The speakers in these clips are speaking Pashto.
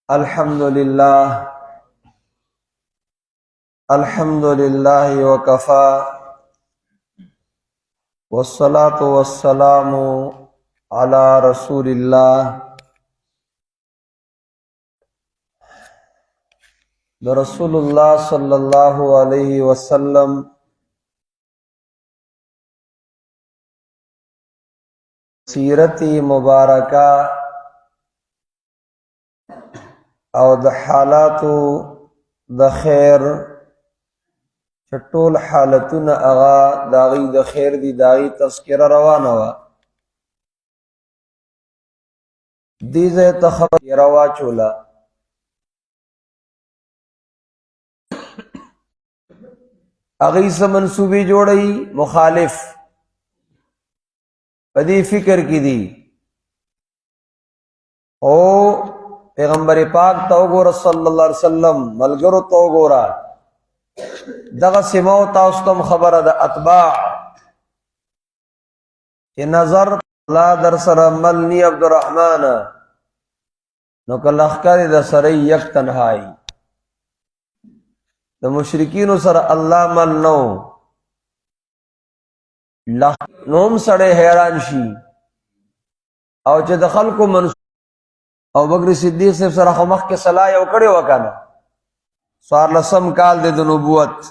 الحمد لله وكفى والصلاة والسلام على رسول الله رسول الله صلى الله عليه وسلم سیرتی مبارکہ او د حالاتو د خیر چټول حالتونه اغا داغي د خیر دی داغي تذکرہ روانه وا دیزه تخبر روا چولا اغي سم منسوبي جوړي مخالف پدی فکر کی دی او پیغمبر پاک تو گور صلی اللہ علیہ وسلم ملګرو تو گورا دغه سمو تاسو تم خبره د اتباع چې نظر لا در سره ملنی عبدالرحمن نو کله اخکاری د سره یک تنهایی د مشرکین سره الله مل نو نوم سړی حیران شي او چې د خلکو منسوب او بکر صدیق صاحب سره مخ کې صلاح یو کړي وکنه سوار لسم کال د نبوت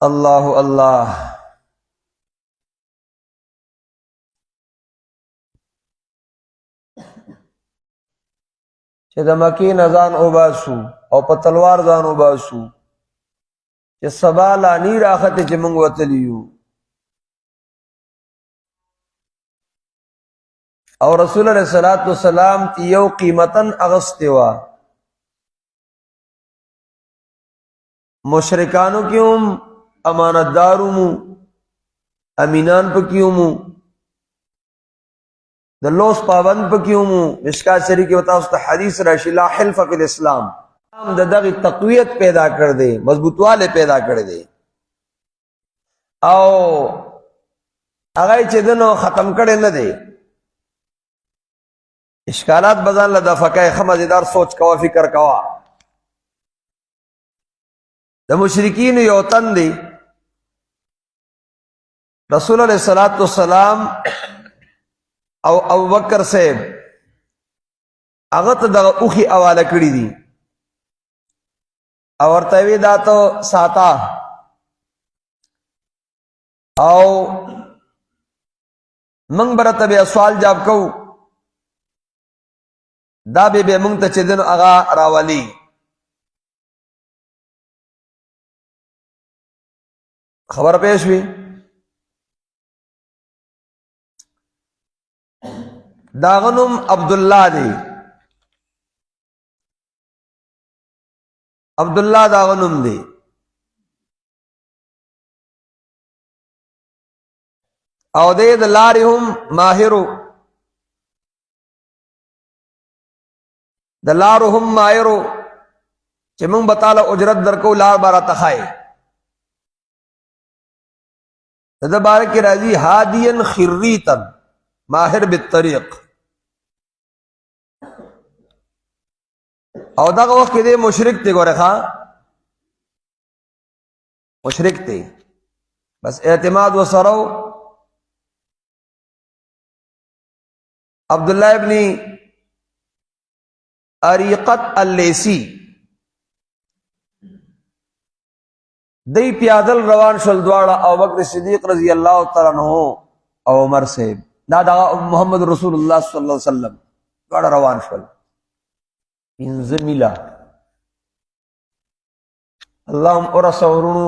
الله الله چې د مکی نزان وباسو او په تلوار ځان وباسو چې سبا لا نی راخته چې موږ وتلیو او رسول الله صلی الله علیه وسلم یو قیمتن اغستوا مشرکانو کیوم امانتدارو امینان پکیومو د لوس پابند پکیومو مشکات شریف کې وتا است حدیث راشی لا حلف فی الاسلام د دغه تقویت پیدا کړ دے مضبوطواله پیدا کړ دے او هغه چې دنو ختم کړي نه دی اشکالات بزان لدا فقای خمزدار سوچ کوا فکر کوا د مشرکین یو تن دی رسول الله صلی الله علیه وسلم او ابو بکر صاحب هغه ته د اوخي حواله کړی دي او ورته وی دا ته ساتا او منګ برته بیا سوال جواب کو دا به مونږ ته چې دنو اغا راولي خبر پېښ وی داغنم عبد الله دی عبد الله داغنم دی او دې د لارهم ماهرو دلارهم مایرو چې مونږ بتاله اجرت درکو لار بارا تخای د بارک راضی هادین خریتن ماهر بالطریق او دغه وخت کې مشرک ته ګوره ښا مشرک ته بس اعتماد وسرو عبد الله ابن اریقت اللیسی دی پیادل روان شل دواړه او بکر صدیق رضی الله تعالی عنہ او عمر صاحب دا محمد رسول الله صلی الله علیه وسلم دواړه روان شل انځ میلا اللهم ورسورونو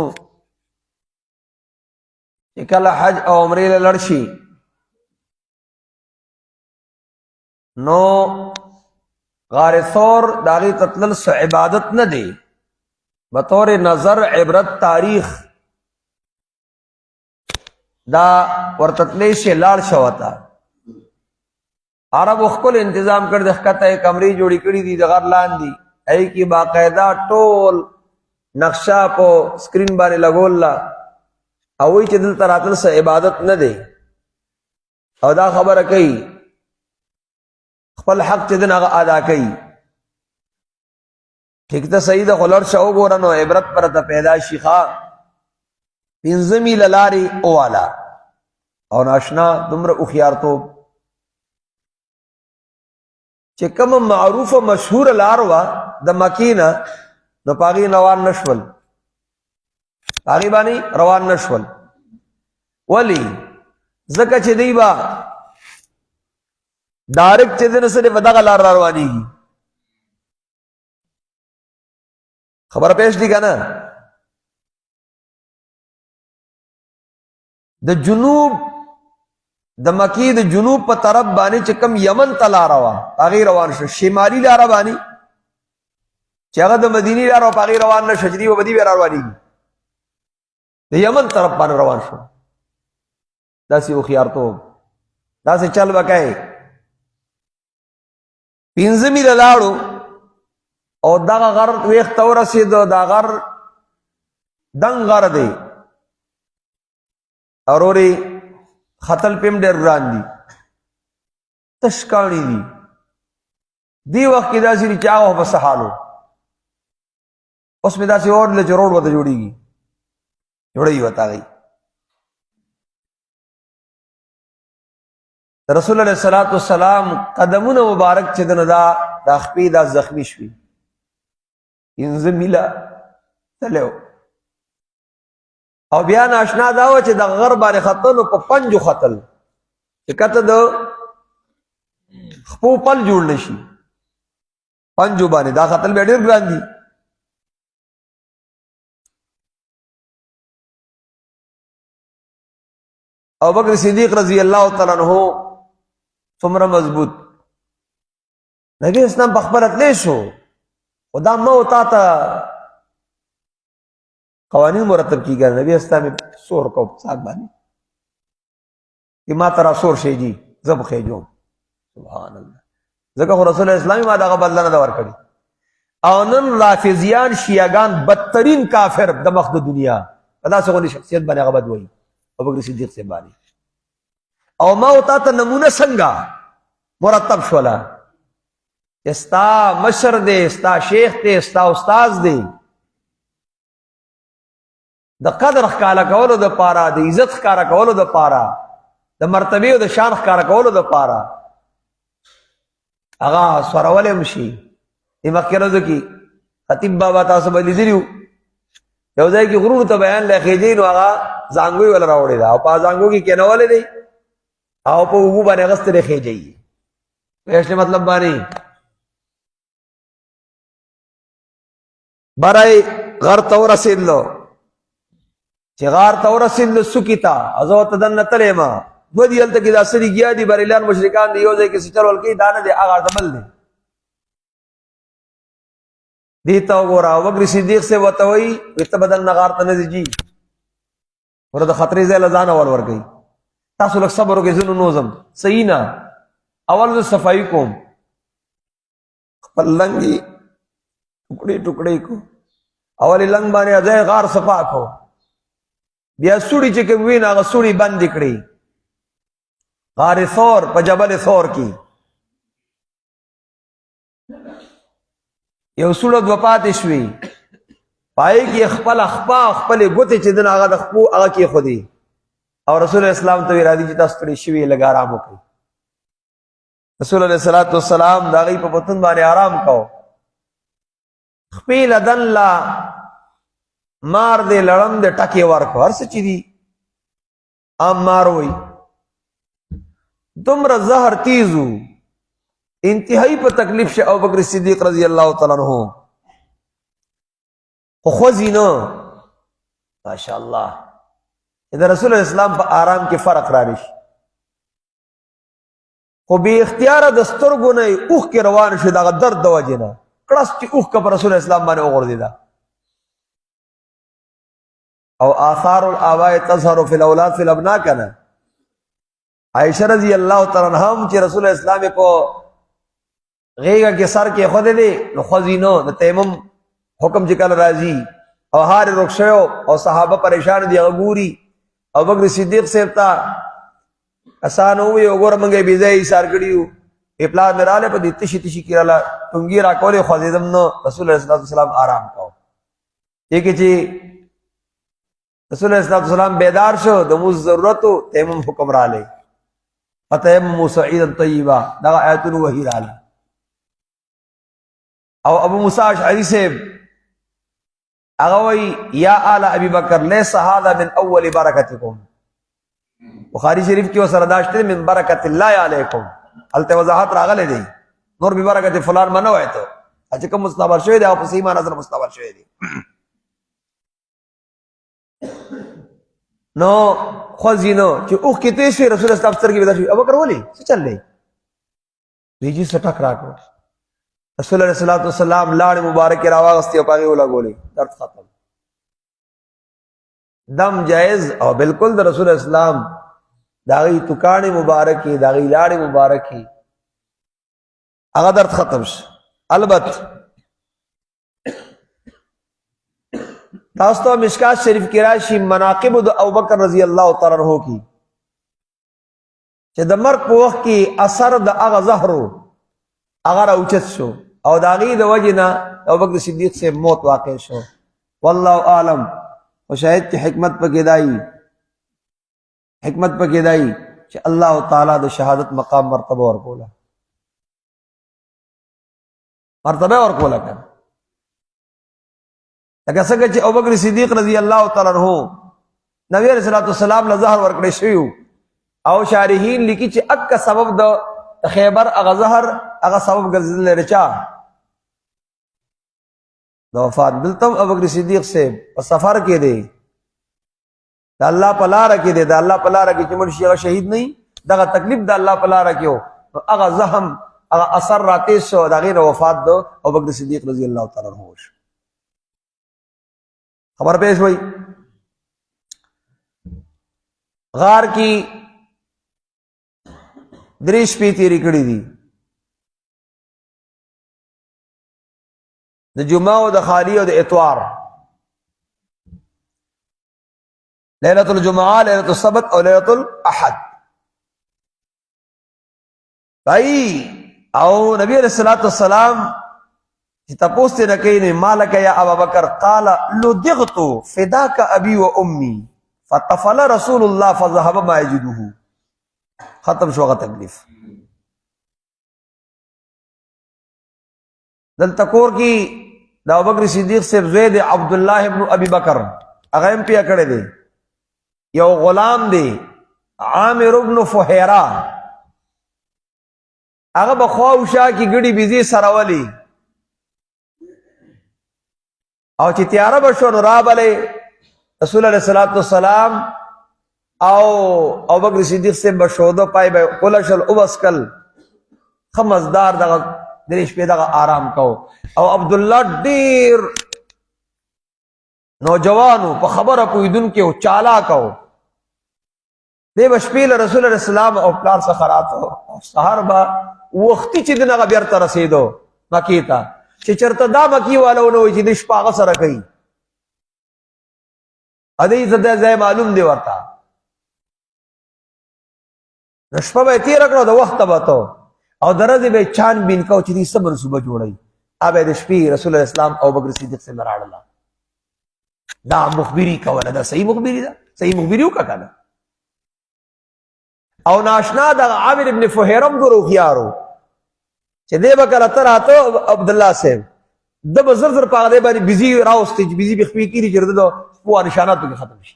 کله حج او عمره لړشي نو غار ثور داغی تطلل سو عبادت نہ دے بطور نظر عبرت تاریخ دا ورتتلی سے لار شواتا عرب اخکل انتظام کر دخکتا ہے کمری جوڑی کری دی دغر لان دی ای کی باقاعدہ ٹول نقشہ پو سکرین بانے لگو اللہ اوی چی دل تراتل سے عبادت نہ دے او دا خبر کئی خپل حق چې دین هغه ادا کوي ٹھیک ته صحیح ده خلر شو ګورنو عبرت پر ته پیدا شيخه پنځمي للاري اوالا او ناشنا دومره او خيارتو چې کوم معروف او مشهور لاروا د مکینه نو پاغي روان نشول پاغي باندې روان نشول ولی زکه چې دیبا ډایرکټ چې دنه سره ودغه لار روانيږي خبر پېښ دي کنه د جنوب د مکی د جنوب په طرف باندې چې کم یمن تلا روا هغه روان شو شمالي لار باندې چې هغه د مدینی لار او هغه روان نه شجری و بدی رواني د یمن طرف باندې روان شو داسې او خيارتو داسې چل وکای پینځمي لاړو او دغه غر ویخ تور رسیدو دا غر دنګ غر دی اوروري خطل پم ډېر وران دي تشکانی دي دی وخت کې داسې چاغه په سحالو اوس مې داسې اور له جوړ وته جوړيږي جوړي وتا گئی رسول الله صلی الله علیه وسلم قدمونه مبارک چې دنه دا خپې دا زخمی شوي انځ میلا تلو او بیا ناشنا دا و چې د غر باندې خطلو په پنجو خطل چې کته د خپو پل جوړ نشي پنجو باندې دا خطل به ډېر ګران دي ابو بکر صدیق رضی الله تعالی عنہ څومره مضبوط نبی اسلام بخبرت لې شو خدا مو تا ته قوانین مرتب کیږي نبی اسلام سور کو صاحب باندې کی ما ترا سور شي جی زب خېجو سبحان الله ځکه رسول اسلامي ما دغه بدلنه دا ور کړی او نن رافضیان شیعاګان بدترین کافر د مخ د دنیا ادا څنګه شخصیت باندې هغه بد وایي ابو بکر صدیق سے باندې او ما وتا ته نمونه څنګه مرتب شولا استا مشر دے استا شیخ دے استا استاد دے د قدر ښکارا کولو د پاره د عزت ښکارا کولو د پاره د مرتبه او د شان ښکارا کولو د پاره هغه سورول مشي مخکره ځکه خطیب بابا تاسو باندې دیو یو ځای کې غرور ته بیان لخېږي نو هغه زانګوي ول راوړی دا او په زانګو کې کېنولې دی او په وګو باندې غست لخېږي پېښه مطلب باندې برای غر تور رسیدلو چې غار تور رسیدلو سکیتا ازو تدن تلما دو دی الته کې دا سړي گیا دي بریلان مشرکان دی یو ځای کې چلول کې دانه دي هغه دبل دي دیتا وګورا ابو بکر صدیق سے وتوي وت بدل نغار تنه جی ورته خطرې ځای لزان اول ور گئی تاسو لک صبر وکړئ زنو نوزم صحیح نه اول ز صفائی کوم پلنګي ټوکړي ټوکړي کو اول لنګ باندې ځای غار صفا کو بیا سوري چې کوم وینا غ سوري بند کړي غار ثور په جبل ثور کې یو سوړ د وپات شوي پای کې خپل خپل ګوتې چې دن هغه د خپو هغه کې خودي او رسول اسلام ته ارادي چې تاسو ته شوي لګا آرام وکړي رسول الله صلی الله علیه وسلم دا غي په پتون باندې آرام کو خپل دن لا مار دے لړم دے ټکی ورکو هر څه چي دي ام ماروي تمره زهر تیزو انتهایی په تکلیف شه ابو بکر صدیق رضی الله تعالی عنہ خو خوځینو ماشاء الله اذا رسول اسلام په آرام کې فرق راځي خو به اختیار د سترګو نه اوخ کې روان شي دا درد د وجنه کړس چې اوخ کا رسول اسلام باندې وګرځیدا او آثار الآباء تظهر في الاولاد في الابناء کنا عائشہ رضی اللہ تعالی عنہا چې رسول اسلام کو غیگا کې سر کې خود دې نو خزینو د تیمم حکم چې کله راځي او هار رخصو او صحابه پریشان دي غوري ابو بکر صدیق سے تا اسانو وی وګور منګي بيځای سار کړیو پلار میراله په دې تشي تشي کیراله ټنګي را کولې خوځیدم نو رسول الله صلی الله علیه وسلم آرام کاو کې چې رسول الله صلی الله علیه وسلم بیدار شو د مو ضرورت تیمم حکم را لې فتیمم سعیدا طیبا دا آیتونه وحی را لې او ابو موسی اشعری سے اغوی یا آل ابی بکر لیس هذا من اول برکتکم بخاری شریف کی وسره داشته من برکت الله علیکم الته وضاحت راغله دی نور به برکت فلان منو ایتو چې کوم مستبر شوی دی او په سیمه نظر مستبر شوی دی نو خوځینو چې اوخ کې تیز شي رسول الله صلی الله علیه وسلم کې ابو بکر ولی څه چل دی ویجی سټک راکړو رسول الله صلی الله علیه وسلم لاړ مبارک راواغستی او پاغي ولا ګولې درد ختم دم جائز او بالکل د رسول اسلام داغي توکانه مبارکي داغي لاړ مبارکي هغه درد ختم شي البته تاسو ته مشکات شریف کې راشي مناقب د ابوبکر رضی الله تعالی عنہ کی چې د مرګ په وخت کې اثر د هغه زهرو اگر اوچت شو او داغي د وجنا ابوبکر صدیق سے موت واقع شو والله عالم او شاید چې حکمت پکې دای چې الله تعالی د شهادت مقام مرتبه ورکولا کنه لکه څنګه چې ابوبکر صدیق رضی الله تعالی عنہ نبی رسول الله صلی الله علیه زهر ورکړی شو او شارحین لیکي چې اک سبب د خیبر هغه زهر هغه سبب ګرځیدل رچا د وفات دلته ابوبکر صدیق سے په سفر کې دی د الله په لار کې دی د الله په لار کې چې مرشي هغه شهید نه دغه تکلیف د الله په لار کې هغه زخم هغه اثر راته شو د غیر وفات د ابوبکر صدیق رضی الله تعالی عنہ خبر پیش ہوئی غار کی دریش پی تیری کڑی دی د جمعہ و د خالی و د اتوار لیلۃ الجمعہ لیلۃ السبت اور لیلۃ الاحد بھائی او نبی علیہ الصلوۃ والسلام چې تاسو ته نکینه مالک یا ابو بکر قال لدغت فداك ابي وامي فتفل رسول الله فذهب ما يجده ختم شو غا تکلیف دلته کور کی دا ابوبکر صدیق سے زید عبد الله ابن ابي بکر هغه هم پیا کړی دی یو غلام دی عامر ابن فهيرا هغه بخواوشا کی ګړي بيزي سراولي او چې تیار بشو نو رابله رسول الله صلی الله علیه وسلم او ابوبکر صدیق سے بشودو پای به قلشل وبسکل خمسدار دغه دریش په دغه آرام کو او عبد الله ډیر نوجوانو په خبره پویدون کې او چالاک او دی بشپیل رسول الله اسلام او پلار سخرات او سحر با وختي چې دغه بیرته رسیدو مکیتا چې چرته دا مکی والو نو چې د شپاغه سره کوي ا دې زده ځای معلوم دی ورته شپه به تیر کړو د وخت به تو او درځي به چان بین کو چې دې صبر صبح جوړي ابه د شپې رسول الله اسلام او بکر صدیق سے مراړه دا مخبری کوله دا صحیح مخبری ده صحیح مخبری وکړه او ناشنا د عامر ابن فهيرم ګرو خيارو چې دې بکره تراته عبد الله صاحب د بزرزر په دې باندې بيزي راوستي بيزي بخوي کیږي چې د په نشانات کې ختم شي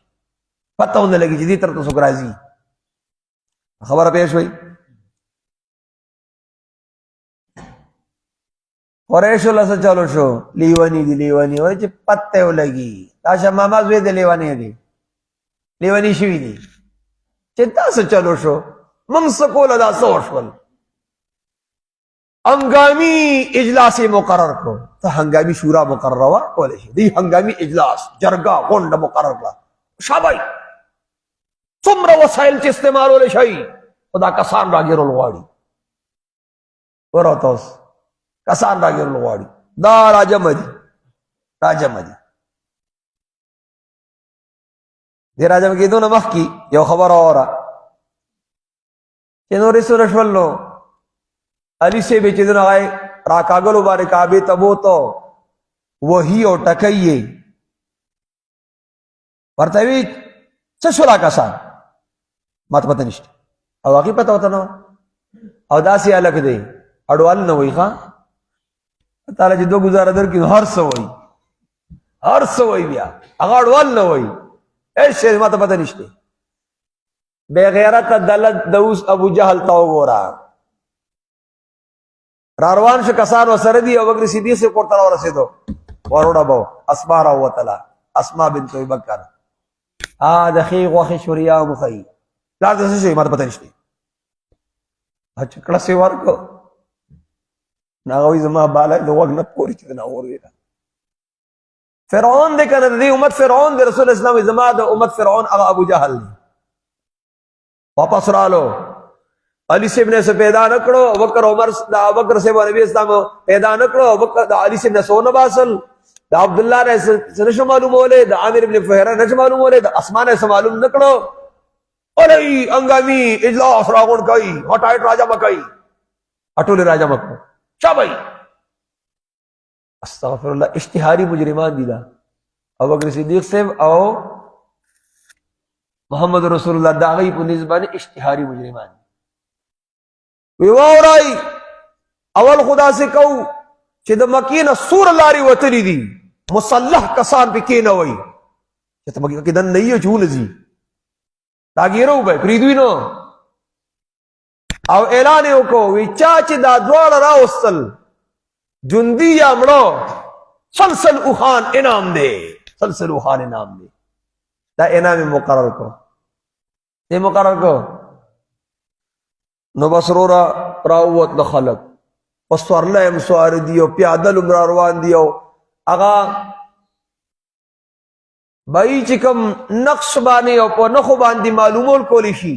پته ونه لګي چې دې تر تاسو راځي خبره پېښ وي قریش الله سره چالو شو لیوانی دی لیوانی وای چې پته ولګي تاسو ماما زوی دی لیوانی دی لیوانی شوی دی چې تاسو چالو شو موږ سکول دا سوشل ہنگامی اجلاس مقرر کو تو ہنگامی شورا مقرر ہوا کولے شي دی ہنگامی اجلاس جرگا غونډه مقرر کړه شابای څومره وسایل چې استعمالول شي خدا کسان راګرول غواړي ورته کسان راګرول غواړي دا راجمدي دی راجم کې دونه مخ کی یو خبر اورا چې نو رسول الله علی سے به چې دغه راکاګلو باندې کعبه ته بوته وਹੀ او ټکایې ورته وی څه شو راکاسا ماته پته نشته او هغه پته وته نو او داسې الګ دی اډوال نه وای ښا تعالی چې دو گزاره در کې هر څه وای بیا هغه اډوال نه وای اے شی ماته پته نشته بے غیرت دلت دوس ابو جهل تا وګورا راروان شو کسان وسره دی ابو بکر صدیق سے کوړه ورسېدو وروډه بو اسماء را وتلا اسماء بنت ابي بکر دخي غوخي شوريا مخي لا د څه شي ماته پته نشته اچ کړه سی ورکو ناغوي زما بالا د وګ نه پوري چې نه اوري فرعون دې کنه دې امت فرعون دې رسول اسلام زما د امت فرعون هغه ابو جهل واپس رالو علی سے ابن سے پیدا نکړو ابوبکر عمر دا ابوبکر سے نبی اسلام پیدا نکړو ابوبکر دا علی سے نسو نباسل دا عبد الله نے سنش معلوم ولې دا عامر ابن فهره نش معلوم ولې دا اسمان سے معلوم نکړو اولئی انګامی اجلاس راغون کوي هټایټ راجا مکای اټول راجا مکو شابای استغفر الله اشتهاری مجرمان دي دا ابوبکر صدیق سے او محمد رسول الله داغي په نسبت اشتهاری مجرمان وی وورای اول خدا سے کو چې د مکینه سور لاري وتلی دي مسلح کسان پکې نه وای چې ته مکه کې دن نه یو چولزي داګیرو به پریدوی نو او اعلان وکړو وی چا چې دا دواړه راوستل جندي یا مړو سلسل اوخان انعام دی سلسل اوخان انعام دی دا انعام مقرر کو دې مقرر کو نو بسرورا راوت د خلق پسورله هم سوار دیو پیادل روان دیو اغا بای چې کوم نقش باندې او په نخو باندې معلومول کولی شي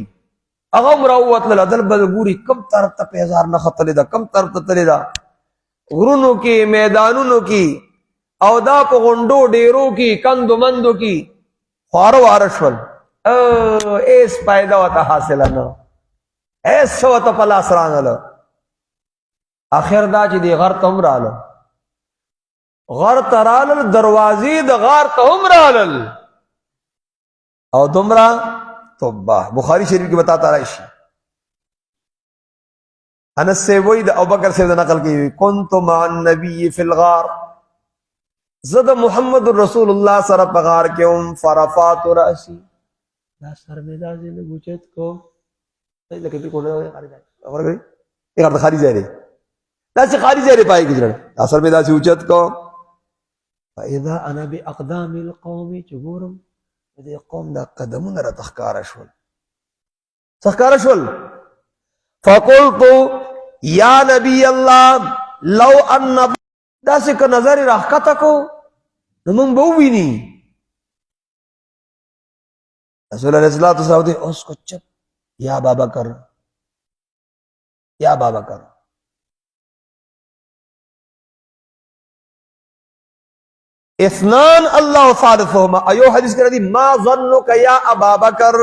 اغا راوت له دل بل ګوري کم طرف ته پیزار نه خطلې دا کم طرف ته تلې دا غرونو کې میدانونو کې او دا په غونډو ډیرو کې کندو مندو کې خوارو وارشول ایس پیدا وته حاصله نه ایسو ته پلاس رانله اخر دا چې دی غر تم رااله غر ترالل دروازې د غار ته هم رالل او دمرا توبه بخاری شریف کې بتاتا راشي انس سے وہی د ابوبکر سے نقل کی كنت مع النبي في الغار زد محمد رسول الله سره په غار کې هم فرفات راسي دا سر می دا زې لګوچت کو لکه په کوله اورګي یې خاري ځای دی دا چې خاري ځای پای کېږي اثر می دا چې اوچت کو فاذا انا باقدام القوم جبورم دې قوم دا قدمونه را تخکار شول فقلت یا نبی الله لو ان دا څه نظر راخته کو نو مونږ به ویني رسول الله صلی الله علیه وسلم اوس کو چپ یا بابکر اثنان الله ثالثهما ایو حدیث کرا دی ما ظنک یا ابا بکر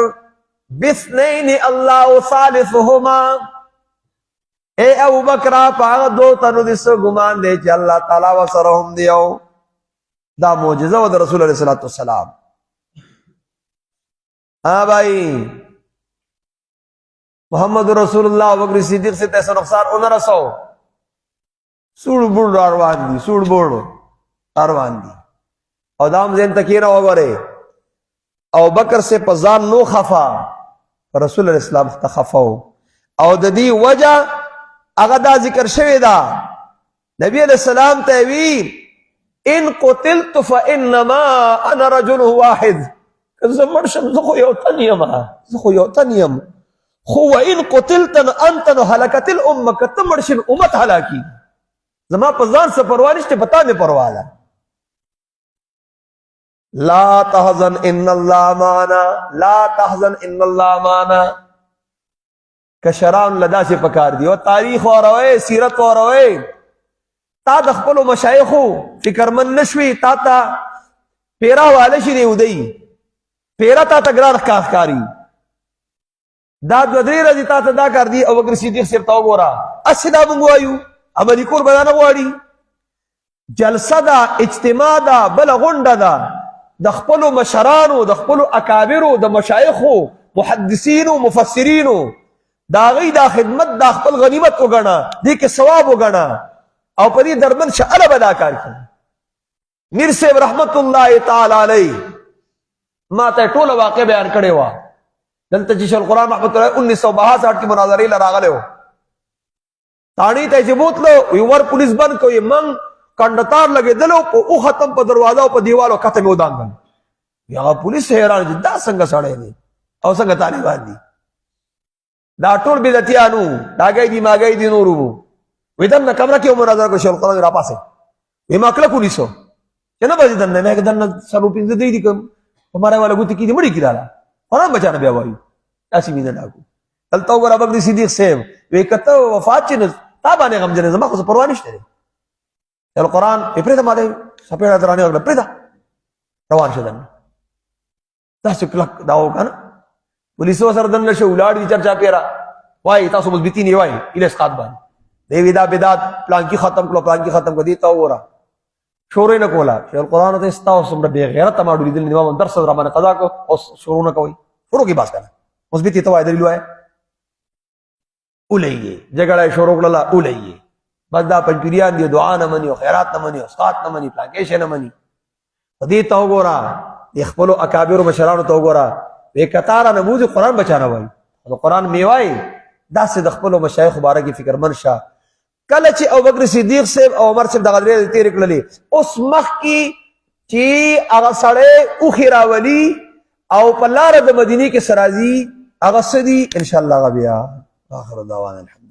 باثنین الله ثالثهما اے ابو بکر پاغ دو تنو دس گمان دے چې الله تعالی وسرهم دیو دا معجزہ و رسول الله صلی الله علیه وسلم ہاں بھائی محمد رسول اللہ ابو بکر صدیق سے تیسا نقصان انہا رسو سوڑ بڑ روان دی او دام زین تکینا وگورے ابو بکر سے پزان نو خفا رسول اللہ اسلام تخفاو او دی وجہ اغدا ذکر شوی دا نبی علیہ السلام تیوی ان قتلت فانما انا رجل واحد زمرشم زخو یوتنیم خو ان قتلتن انت هلكت الامه كتمرشن امت هلاکی زما پزان سے پروانشتے بتا میں پروالا لا تحزن ان اللہ معنا کشران لدا سے پکار دی اور تاریخ اور روئے سیرت اور روئے تا دخپل و مشایخو فکر من نشوی تا پیرا والشی نے ادئی پیرا تا تگرار کافکاری دا دو درې ورځې تا ته دا کار دي ابوبکر صدیق صاحب ته وګوره اسې دا موږ وایو عملي کور به دا نه غواړي جلسه ده اجتماع ده بله غونډه ده د خپلو مشرانو د خپلو اکابرو د مشایخو محدثینو مفسرینو د هغوی دا خدمت دا خپل غنیمت وګڼه دې کې ثواب وګڼه او په دې درمند شه اله به دا کار کړي میر صاحب رحمت الله تعالی علیه ما ته ټوله واقع بیان کړې وه دلته چې شیخ القرآن رحمت الله 1962 کې مناظرې له راغلی و تاڼي ته چې بوتلو وی ور پولیس بند کوي من کنډتار لګېدلو او ختم په دروازه او په دیوالو کته مې ودانګل هغه پولیس حیران چې دا څنګه سړی دی او څنګه طالبان دي دا ټول بدعتیانو ډاګی دي ماګی دي نورو وی دننه کمره کې مناظره کو شیخ القرآن را پاسه وی ما کله پولیسو چې نه بځي دننه مې دننه سلو پینځه دی کوم हमारे वाला गुत्ती की मड़ी किराला और बचाना बे भाई ऐसी मीना डाकू चलता होगा अबकरी सिद्दीक सेव वे कहता वफात चिन ताबाने गम जने जमा को परवाह नहीं तेरे चलो कुरान इप्रेदा मादे सपेड़ा तराने अगला प्रेदा रवान शदन तासु क्लक दाओ kan पुलिस व सरदन ने उलाड़ की चर्चा पेरा वाई तासु मजबूती नहीं वाई इलेस खातबान देविदा बिदात प्लान की खत्म को देता हो रहा شورې نه کولا شیخ القرآن ته استاو سمره بے غیرت ما ډوډۍ دل نیمه درس را باندې قضا کو او شروع نه کوي شروع کی بات کنه مثبت ته وای دلیل وای اولایي جګړه شروع کړه اولایي بس دا پنځپیریان دی دعا نه مني او خیرات نه مني او اسقات نه مني پلاکیشن نه مني دې ته وګورا خپل اکابر مشرانو ته وګورا به کتار نموذج قرآن بچانا وای او قرآن میوای دا سه د خپل مشایخ مبارک فکر منشا کله چې ابوبکر صدیق صاحب او عمر صاحب دغه لري تیر کړلې اوس مخ کی چې هغه سړی او خیراولی او په لار د مدینه کې سرازي هغه سدي ان شاء الله غبیا اخر دعوانا الحمد